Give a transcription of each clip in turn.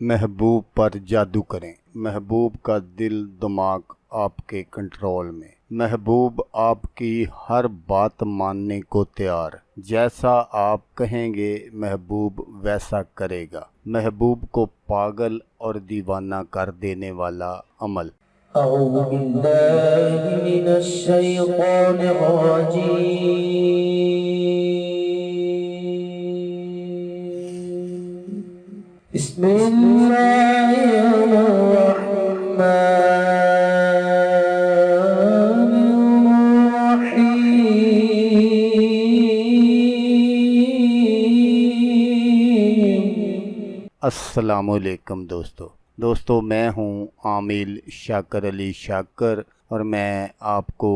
महबूब पर जादू करें। महबूब का दिल दिमाग आपके कंट्रोल में। महबूब आपकी हर बात मानने को तैयार। जैसा आप कहेंगे महबूब वैसा करेगा। महबूब को पागल और दीवाना कर देने वाला अमल। أعوذ بالله من الشيطان الرجيم. بسم الله الرحمن الرحيم. अस्सलामुअलैकुम दोस्तों मैं हूं आमिल शाकर अली शाकर और मैं आपको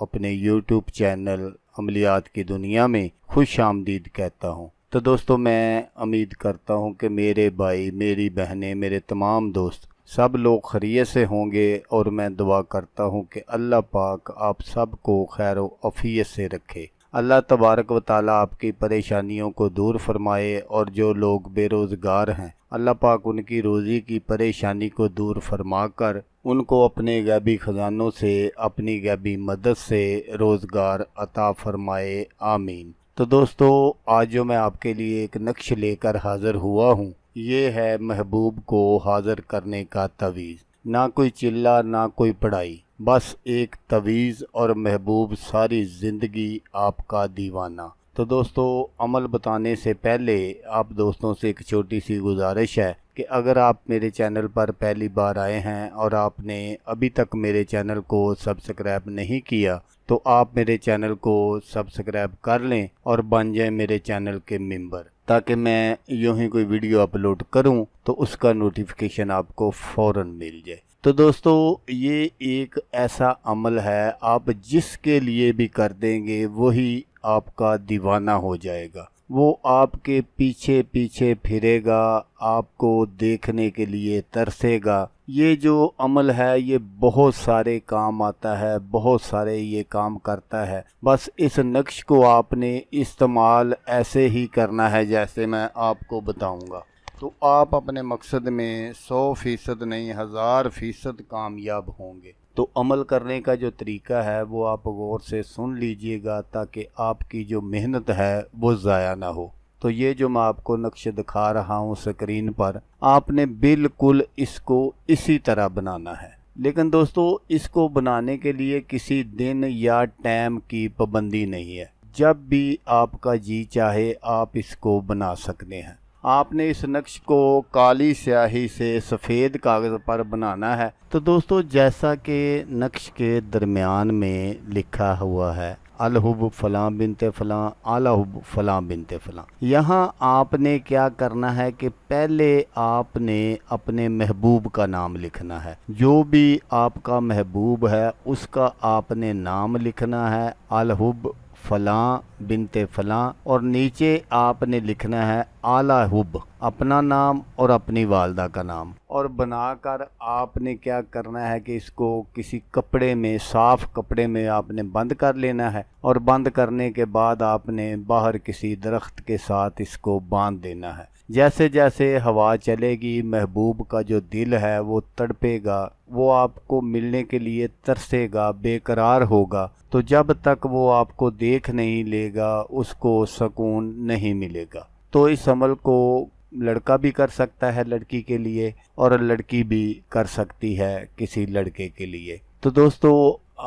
अपने यूट्यूब चैनल अमलियात की दुनिया में खुश आमदीद कहता हूं। तो दोस्तों मैं उम्मीद करता हूं कि मेरे भाई, मेरी बहनें, मेरे तमाम दोस्त सब लोग खैरियत से होंगे और मैं दुआ करता हूं कि अल्लाह पाक आप सबको खैर व आफियत से रखे। अल्लाह तबारक व ताला आपकी परेशानियों को दूर फरमाए और जो लोग बेरोज़गार हैं अल्लाह पाक उनकी रोज़ी की परेशानी को दूर फरमा कर उनको अपने गैबी ख़जानों से, अपनी गैबी मदद से रोज़गार अता फरमाए, आमीन। तो दोस्तों आज जो मैं आपके लिए एक नक्श लेकर हाज़िर हुआ हूँ, ये है महबूब को हाज़िर करने का तवीज़। ना कोई चिल्ला ना कोई पढ़ाई, बस एक तवीज़ और महबूब सारी ज़िंदगी आपका दीवाना। तो दोस्तों अमल बताने से पहले आप दोस्तों से एक छोटी सी गुजारिश है कि अगर आप मेरे चैनल पर पहली बार आए हैं और आपने अभी तक मेरे चैनल को सब्सक्राइब नहीं किया तो आप मेरे चैनल को सब्सक्राइब कर लें और बन जाएं मेरे चैनल के मेंबर, ताकि मैं यूं ही कोई वीडियो अपलोड करूं तो उसका नोटिफिकेशन आपको फ़ौरन मिल जाए। तो दोस्तों ये एक ऐसा अमल है आप जिसके लिए भी कर देंगे वही आपका दीवाना हो जाएगा। वो आपके पीछे पीछे फिरेगा, आपको देखने के लिए तरसेगा। ये जो अमल है ये बहुत सारे काम आता है, बहुत सारे ये काम करता है। बस इस नक्श को आपने इस्तेमाल ऐसे ही करना है जैसे मैं आपको बताऊंगा, तो आप अपने मकसद में 100% नहीं 1000% कामयाब होंगे। तो अमल करने का जो तरीका है वो आप गौर से सुन लीजिएगा ताकि आपकी जो मेहनत है वो ज़ाया ना हो। तो ये जो मैं आपको नक्श दिखा रहा हूँ स्क्रीन पर, आपने बिल्कुल इसको इसी तरह बनाना है। लेकिन दोस्तों इसको बनाने के लिए किसी दिन या टाइम की पाबंदी नहीं है, जब भी आपका जी चाहे आप इसको बना सकते हैं। आपने इस नक्श को काली स्याही से सफ़ेद कागज़ पर बनाना है। तो दोस्तों जैसा कि नक्श के दरमियान में लिखा हुआ है अलहुब फ़लाँ बिनते फ़लाँ अलहुब फ़लाँ बिनते फ़लाँ, यहाँ आपने क्या करना है कि पहले आपने अपने महबूब का नाम लिखना है। जो भी आपका महबूब है उसका आपने नाम लिखना है अलहुब फ़लाँ बिनते फ़लाँ, और नीचे आपने लिखना है आला हुब, अपना नाम और अपनी वालदा का नाम। और बनाकर आपने क्या करना है कि इसको किसी कपड़े में, साफ़ कपड़े में आपने बंद कर लेना है और बंद करने के बाद आपने बाहर किसी दरख्त के साथ इसको बांध देना है। जैसे जैसे हवा चलेगी महबूब का जो दिल है वो तड़पेगा, वो आपको मिलने के लिए तरसेगा, बेकरार होगा। तो जब तक वो आपको देख नहीं लेगा उसको सुकून नहीं मिलेगा। तो इस अमल को लड़का भी कर सकता है लड़की के लिए और लड़की भी कर सकती है किसी लड़के के लिए। तो दोस्तों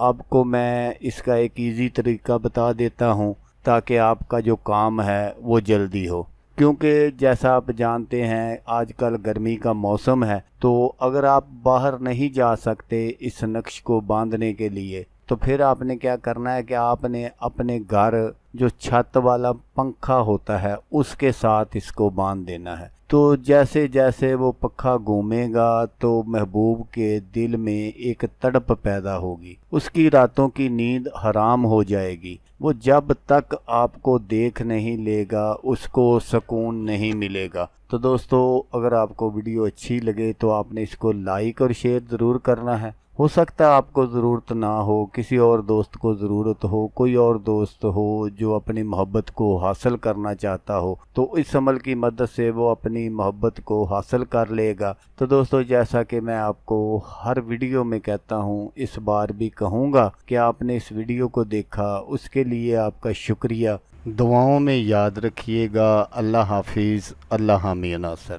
आपको मैं इसका एक इजी तरीका बता देता हूँ ताकि आपका जो काम है वो जल्दी हो, क्योंकि जैसा आप जानते हैं आजकल गर्मी का मौसम है। तो अगर आप बाहर नहीं जा सकते इस नक्श को बांधने के लिए तो फिर आपने क्या करना है कि आपने अपने घर जो छत वाला पंखा होता है उसके साथ इसको बांध देना है। तो जैसे जैसे वो पखा घूमेगा तो महबूब के दिल में एक तड़प पैदा होगी, उसकी रातों की नींद हराम हो जाएगी। वो जब तक आपको देख नहीं लेगा उसको सुकून नहीं मिलेगा। तो दोस्तों अगर आपको वीडियो अच्छी लगे तो आपने इसको लाइक और शेयर ज़रूर करना है ہو سکتا ہے آپ کو ضرورت نہ ہو، کسی اور دوست کو ضرورت ہو، کوئی اور دوست ہو جو اپنی محبت کو حاصل کرنا چاہتا ہو، تو اس عمل کی مدد سے وہ اپنی محبت کو حاصل کر لے گا۔ تو دوستو، جیسا کہ میں آپ کو ہر ویڈیو میں کہتا ہوں، اس بار بھی کہوں گا کہ آپ نے اس ویڈیو کو دیکھا، اس کے لیے آپ کا شکریہ۔ دعاؤں میں یاد رکھیے گا۔ اللہ حافظ۔ اللہ حامی و ناصر۔